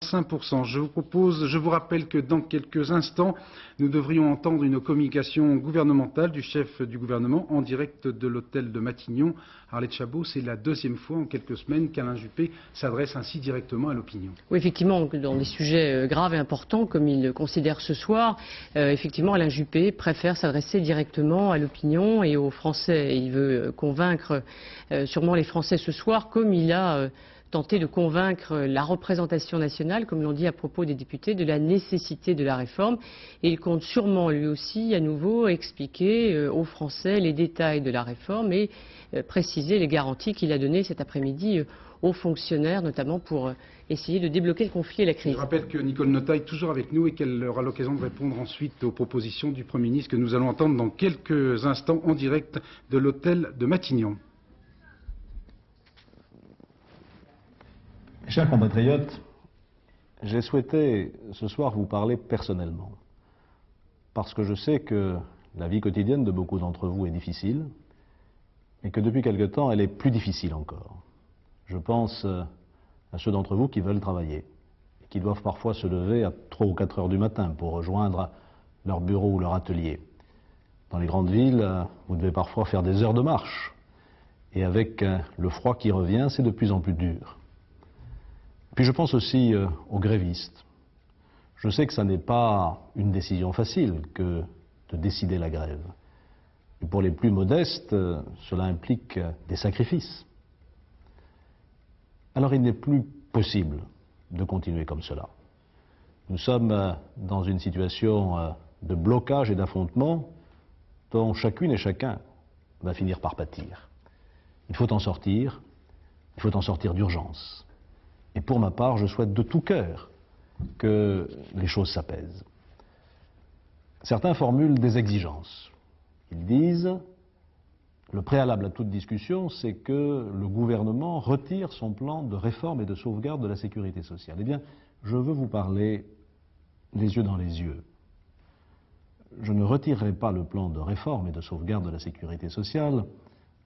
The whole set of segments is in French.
45%. Je vous rappelle que dans quelques instants, nous devrions entendre une communication gouvernementale du chef du gouvernement en direct de l'hôtel de Matignon. Arlette Chabot, c'est la deuxième fois en quelques semaines qu'Alain Juppé s'adresse ainsi directement à l'opinion. Oui, effectivement, dans des sujets graves et importants, comme il le considère ce soir, effectivement, Alain Juppé préfère s'adresser directement à l'opinion et aux Français. Il veut convaincre sûrement les Français ce soir, comme il a tenté de convaincre la représentation nationale, comme l'on dit à propos des députés, de la nécessité de la réforme. Et il compte sûrement lui aussi à nouveau expliquer aux Français les détails de la réforme et préciser les garanties qu'il a données cet après-midi aux fonctionnaires, notamment pour essayer de débloquer le conflit et la crise. Je rappelle que Nicole Notat est toujours avec nous et qu'elle aura l'occasion de répondre ensuite aux propositions du Premier ministre que nous allons entendre dans quelques instants en direct de l'hôtel de Matignon. Chers compatriotes, j'ai souhaité ce soir vous parler personnellement, parce que je sais que la vie quotidienne de beaucoup d'entre vous est difficile, et que depuis quelque temps, elle est plus difficile encore. Je pense à ceux d'entre vous qui veulent travailler, et qui doivent parfois se lever à 3 ou 4 heures du matin pour rejoindre leur bureau ou leur atelier. Dans les grandes villes, vous devez parfois faire des heures de marche, et avec le froid qui revient, c'est de plus en plus dur. Puis je pense aussi aux grévistes. Je sais que ça n'est pas une décision facile que de décider la grève. Et pour les plus modestes, cela implique des sacrifices. Alors il n'est plus possible de continuer comme cela. Nous sommes dans une situation de blocage et d'affrontement dont chacune et chacun va finir par pâtir. Il faut en sortir d'urgence. Et pour ma part, je souhaite de tout cœur que les choses s'apaisent. Certains formulent des exigences. Ils disent, le préalable à toute discussion, c'est que le gouvernement retire son plan de réforme et de sauvegarde de la sécurité sociale. Eh bien, je veux vous parler les yeux dans les yeux. Je ne retirerai pas le plan de réforme et de sauvegarde de la sécurité sociale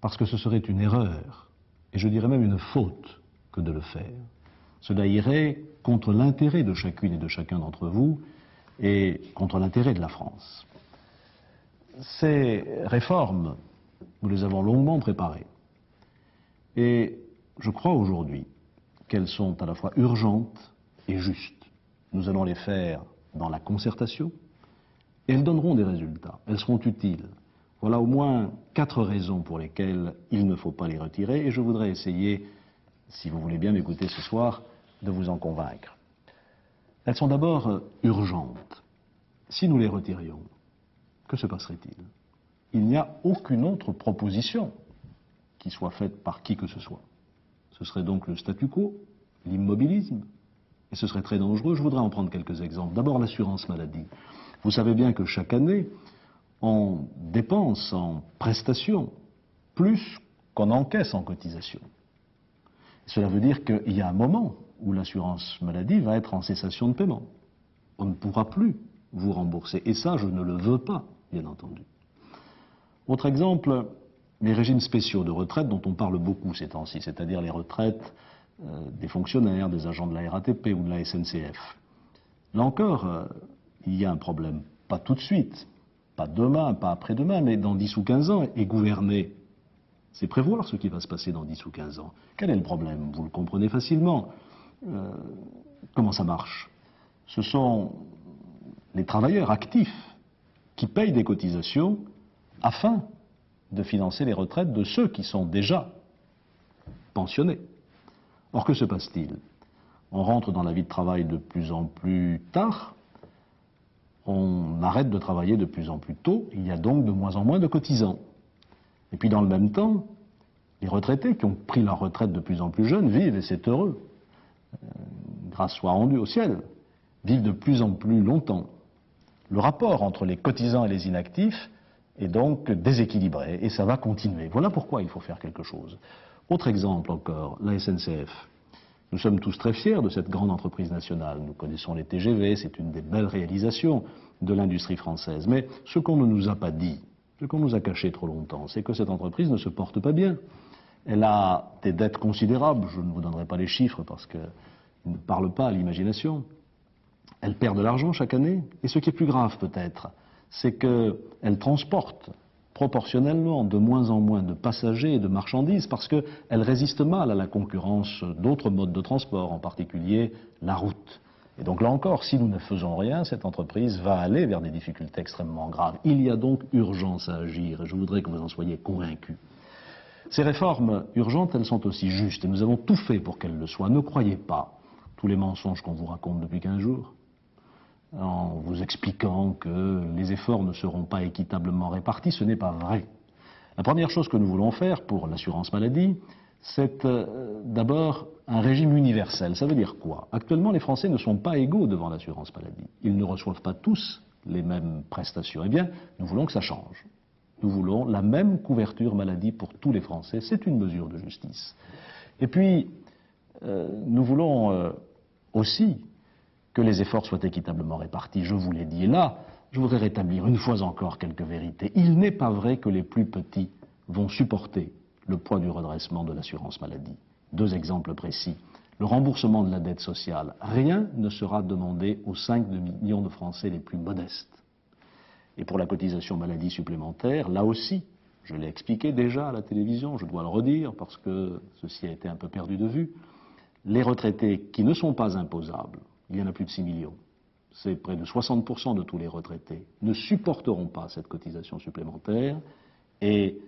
parce que ce serait une erreur, et je dirais même une faute, que de le faire. Cela irait contre l'intérêt de chacune et de chacun d'entre vous et contre l'intérêt de la France. Ces réformes, nous les avons longuement préparées. Et je crois aujourd'hui qu'elles sont à la fois urgentes et justes. Nous allons les faire dans la concertation et elles donneront des résultats. Elles seront utiles. Voilà au moins 4 raisons pour lesquelles il ne faut pas les retirer et je voudrais essayer, si vous voulez bien m'écouter ce soir, de vous en convaincre. Elles sont d'abord urgentes. Si nous les retirions, que se passerait-il? Il n'y a aucune autre proposition qui soit faite par qui que ce soit. Ce serait donc le statu quo, l'immobilisme, et ce serait très dangereux. Je voudrais en prendre quelques exemples. D'abord l'assurance maladie. Vous savez bien que chaque année, on dépense en prestations plus qu'on encaisse en cotisation. Cela veut dire qu'il y a un moment où l'assurance maladie va être en cessation de paiement. On ne pourra plus vous rembourser. Et ça, je ne le veux pas, bien entendu. Autre exemple, les régimes spéciaux de retraite dont on parle beaucoup ces temps-ci, c'est-à-dire les retraites des fonctionnaires, des agents de la RATP ou de la SNCF. Là encore, il y a un problème. Pas tout de suite, pas demain, pas après-demain, mais dans 10 ou 15 ans. Et gouverner, c'est prévoir ce qui va se passer dans 10 ou 15 ans. Quel est le problème? Vous le comprenez facilement. Comment ça marche? Ce sont les travailleurs actifs qui payent des cotisations afin de financer les retraites de ceux qui sont déjà pensionnés. Or, que se passe-t-il? On rentre dans la vie de travail de plus en plus tard, on arrête de travailler de plus en plus tôt, il y a donc de moins en moins de cotisants. Et puis dans le même temps, les retraités qui ont pris leur retraite de plus en plus jeunes vivent, et c'est heureux, grâce soit rendue au ciel, vivent de plus en plus longtemps. Le rapport entre les cotisants et les inactifs est donc déséquilibré, et ça va continuer. Voilà pourquoi il faut faire quelque chose. Autre exemple encore, la SNCF. Nous sommes tous très fiers de cette grande entreprise nationale. Nous connaissons les TGV, c'est une des belles réalisations de l'industrie française. Mais ce qu'on ne nous a pas dit, ce qu'on nous a caché trop longtemps, c'est que cette entreprise ne se porte pas bien. Elle a des dettes considérables, je ne vous donnerai pas les chiffres parce que Il ne parle pas à l'imagination. Elle perd de l'argent chaque année. Et ce qui est plus grave peut-être, c'est qu'elle transporte proportionnellement de moins en moins de passagers et de marchandises parce qu'elle résiste mal à la concurrence d'autres modes de transport, en particulier la route. Et donc là encore, si nous ne faisons rien, cette entreprise va aller vers des difficultés extrêmement graves. Il y a donc urgence à agir et je voudrais que vous en soyez convaincus. Ces réformes urgentes, elles sont aussi justes et nous avons tout fait pour qu'elles le soient. Ne croyez pas tous les mensonges qu'on vous raconte depuis 15 jours en vous expliquant que les efforts ne seront pas équitablement répartis. Ce n'est pas vrai. La première chose que nous voulons faire pour l'assurance maladie, c'est d'abord un régime universel. Ça veut dire quoi? Actuellement, les Français ne sont pas égaux devant l'assurance maladie. Ils ne reçoivent pas tous les mêmes prestations. Eh bien, nous voulons que ça change. Nous voulons la même couverture maladie pour tous les Français. C'est une mesure de justice. Et puis, nous voulons aussi que les efforts soient équitablement répartis. Je vous l'ai dit. Et là, je voudrais rétablir une fois encore quelques vérités. Il n'est pas vrai que les plus petits vont supporter le poids du redressement de l'assurance maladie. Deux exemples précis. Le remboursement de la dette sociale. Rien ne sera demandé aux 5 millions de Français les plus modestes. Et pour la cotisation maladie supplémentaire, là aussi, je l'ai expliqué déjà à la télévision, je dois le redire parce que ceci a été un peu perdu de vue, les retraités qui ne sont pas imposables, il y en a plus de 6 millions, c'est près de 60% de tous les retraités, ne supporteront pas cette cotisation supplémentaire et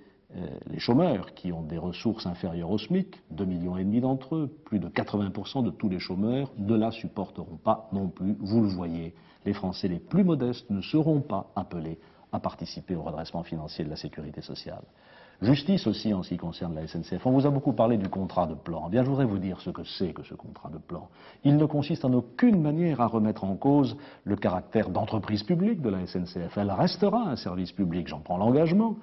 les chômeurs qui ont des ressources inférieures au SMIC, 2,5 millions d'entre eux, plus de 80% de tous les chômeurs ne la supporteront pas non plus, vous le voyez. Les Français les plus modestes ne seront pas appelés à participer au redressement financier de la sécurité sociale. Justice aussi en ce qui concerne la SNCF. On vous a beaucoup parlé du contrat de plan. Eh bien, je voudrais vous dire ce que c'est que ce contrat de plan. Il ne consiste en aucune manière à remettre en cause le caractère d'entreprise publique de la SNCF. Elle restera un service public, j'en prends l'engagement.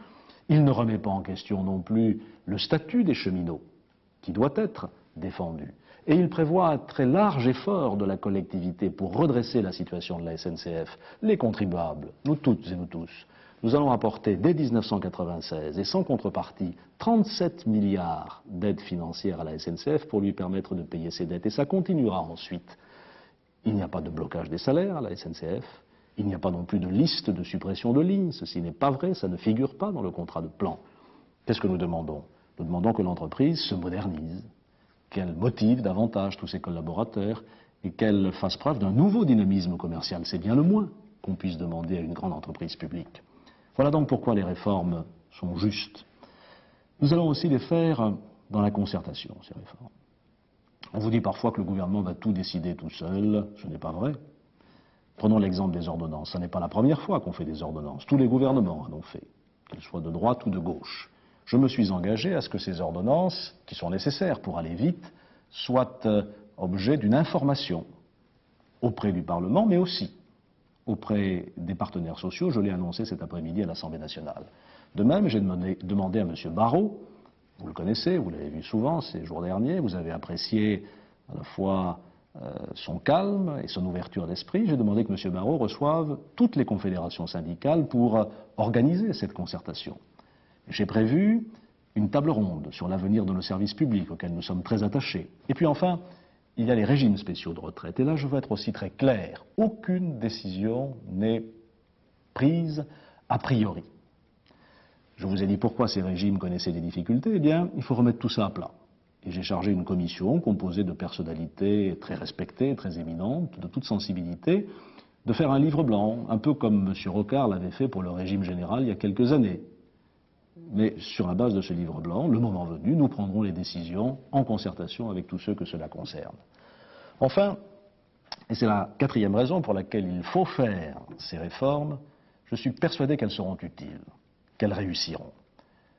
Il ne remet pas en question non plus le statut des cheminots, qui doit être défendu. Et il prévoit un très large effort de la collectivité pour redresser la situation de la SNCF. Les contribuables, nous toutes et nous tous, nous allons apporter dès 1996 et sans contrepartie 37 milliards d'aides financières à la SNCF pour lui permettre de payer ses dettes. Et ça continuera ensuite. Il n'y a pas de blocage des salaires à la SNCF. Il n'y a pas non plus de liste de suppression de lignes. Ceci n'est pas vrai, ça ne figure pas dans le contrat de plan. Qu'est-ce que nous demandons? Nous demandons que l'entreprise se modernise, qu'elle motive davantage tous ses collaborateurs et qu'elle fasse preuve d'un nouveau dynamisme commercial. C'est bien le moins qu'on puisse demander à une grande entreprise publique. Voilà donc pourquoi les réformes sont justes. Nous allons aussi les faire dans la concertation, ces réformes. On vous dit parfois que le gouvernement va tout décider tout seul. Ce n'est pas vrai. Prenons l'exemple des ordonnances. Ce n'est pas la première fois qu'on fait des ordonnances. Tous les gouvernements en ont fait, qu'ils soient de droite ou de gauche. Je me suis engagé à ce que ces ordonnances, qui sont nécessaires pour aller vite, soient objet d'une information auprès du Parlement, mais aussi auprès des partenaires sociaux. Je l'ai annoncé cet après-midi à l'Assemblée nationale. De même, j'ai demandé à M. Barrot, vous le connaissez, vous l'avez vu souvent ces jours derniers, vous avez apprécié à la fois son calme et son ouverture d'esprit. J'ai demandé que M. Barrot reçoive toutes les confédérations syndicales pour organiser cette concertation. J'ai prévu une table ronde sur l'avenir de nos services publics auxquels nous sommes très attachés. Et puis enfin, il y a les régimes spéciaux de retraite. Et là, je veux être aussi très clair. Aucune décision n'est prise a priori. Je vous ai dit pourquoi ces régimes connaissaient des difficultés. Eh bien, il faut remettre tout ça à plat. Et j'ai chargé une commission composée de personnalités très respectées, très éminentes, de toute sensibilité, de faire un livre blanc, un peu comme M. Rocard l'avait fait pour le régime général il y a quelques années. Mais sur la base de ce livre blanc, le moment venu, nous prendrons les décisions en concertation avec tous ceux que cela concerne. Enfin, et c'est la quatrième raison pour laquelle il faut faire ces réformes, je suis persuadé qu'elles seront utiles, qu'elles réussiront.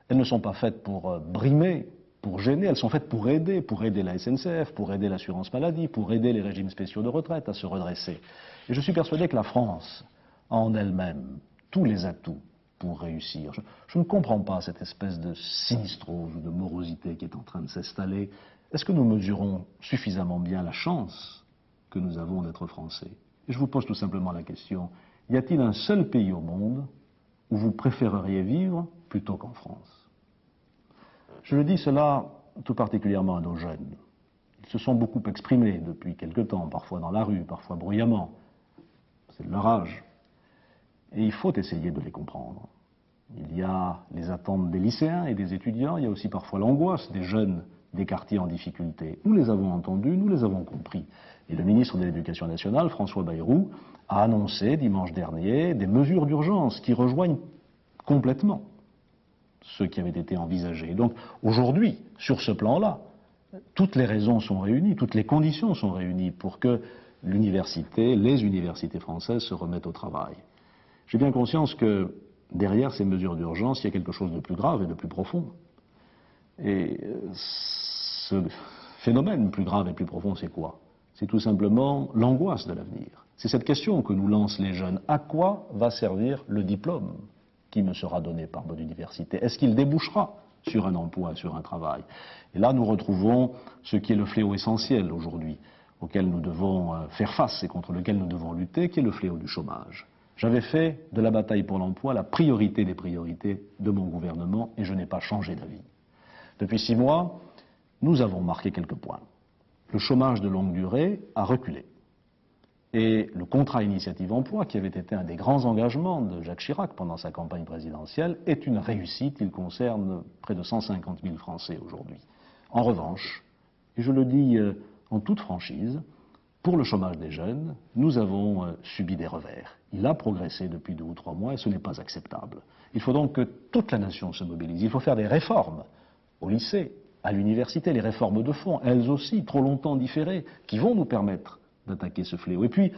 Elles ne sont pas faites pour brimer, pour gêner, elles sont faites pour aider la SNCF, pour aider l'assurance maladie, pour aider les régimes spéciaux de retraite à se redresser. Et je suis persuadé que la France a en elle-même tous les atouts pour réussir. Je ne comprends pas cette espèce de sinistrose ou de morosité qui est en train de s'installer. Est-ce que nous mesurons suffisamment bien la chance que nous avons d'être Français? Et je vous pose tout simplement la question, y a-t-il un seul pays au monde où vous préféreriez vivre plutôt qu'en France? Je le dis cela tout particulièrement à nos jeunes. Ils se sont beaucoup exprimés depuis quelque temps, parfois dans la rue, parfois bruyamment. C'est de leur âge. Et il faut essayer de les comprendre. Il y a les attentes des lycéens et des étudiants, il y a aussi parfois l'angoisse des jeunes des quartiers en difficulté. Nous les avons entendus, nous les avons compris. Et le ministre de l'Éducation nationale, François Bayrou, a annoncé dimanche dernier des mesures d'urgence qui rejoignent complètement ce qui avait été envisagé. Donc aujourd'hui, sur ce plan-là, toutes les raisons sont réunies, toutes les conditions sont réunies pour que l'université, les universités françaises se remettent au travail. J'ai bien conscience que derrière ces mesures d'urgence, il y a quelque chose de plus grave et de plus profond. Et ce phénomène plus grave et plus profond, c'est quoi? C'est tout simplement l'angoisse de l'avenir. C'est cette question que nous lancent les jeunes. À quoi va servir le diplôme qui me sera donné par mon université? Est-ce qu'il débouchera sur un emploi, sur un travail? Et là, nous retrouvons ce qui est le fléau essentiel aujourd'hui, auquel nous devons faire face et contre lequel nous devons lutter, qui est le fléau du chômage. J'avais fait de la bataille pour l'emploi la priorité des priorités de mon gouvernement et je n'ai pas changé d'avis. Depuis 6 mois, nous avons marqué quelques points. Le chômage de longue durée a reculé. Et le contrat initiative emploi, qui avait été un des grands engagements de Jacques Chirac pendant sa campagne présidentielle, est une réussite. Il concerne près de 150 000 Français aujourd'hui. En revanche, et je le dis en toute franchise, pour le chômage des jeunes, nous avons subi des revers. Il a progressé depuis 2 ou 3 mois et ce n'est pas acceptable. Il faut donc que toute la nation se mobilise. Il faut faire des réformes au lycée, à l'université, les réformes de fond, elles aussi, trop longtemps différées, qui vont nous permettre d'attaquer ce fléau. Et puis,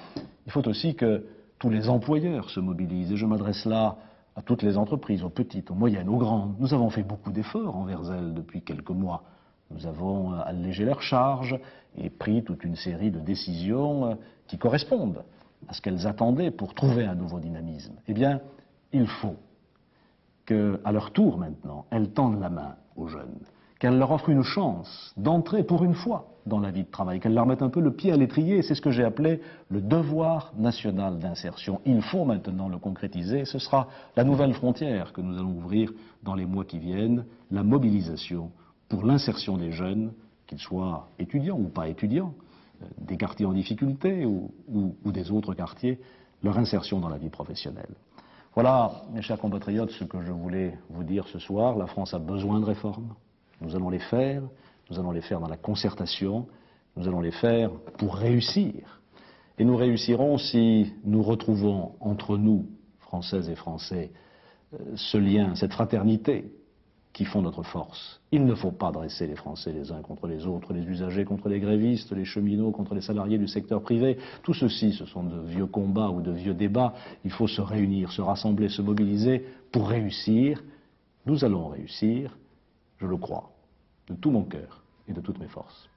il faut aussi que tous les employeurs se mobilisent. Et je m'adresse là à toutes les entreprises, aux petites, aux moyennes, aux grandes. Nous avons fait beaucoup d'efforts envers elles depuis quelques mois. Nous avons allégé leurs charges et pris toute une série de décisions qui correspondent à ce qu'elles attendaient pour trouver un nouveau dynamisme. Eh bien, il faut qu'à leur tour maintenant, elles tendent la main aux jeunes, qu'elles leur offrent une chance d'entrer pour une fois dans la vie de travail, qu'elles leur mettent un peu le pied à l'étrier. C'est ce que j'ai appelé le devoir national d'insertion. Il faut maintenant le concrétiser. Ce sera la nouvelle frontière que nous allons ouvrir dans les mois qui viennent, la mobilisation pour l'insertion des jeunes, qu'ils soient étudiants ou pas étudiants, des quartiers en difficulté ou des autres quartiers, leur insertion dans la vie professionnelle. Voilà, mes chers compatriotes, ce que je voulais vous dire ce soir. La France a besoin de réformes. Nous allons les faire. Nous allons les faire dans la concertation. Nous allons les faire pour réussir. Et nous réussirons si nous retrouvons entre nous, Françaises et Français, ce lien, cette fraternité qui font notre force. Il ne faut pas dresser les Français les uns contre les autres, les usagers contre les grévistes, les cheminots contre les salariés du secteur privé. Tout ceci, ce sont de vieux combats ou de vieux débats. Il faut se réunir, se rassembler, se mobiliser pour réussir. Nous allons réussir, je le crois, de tout mon cœur et de toutes mes forces.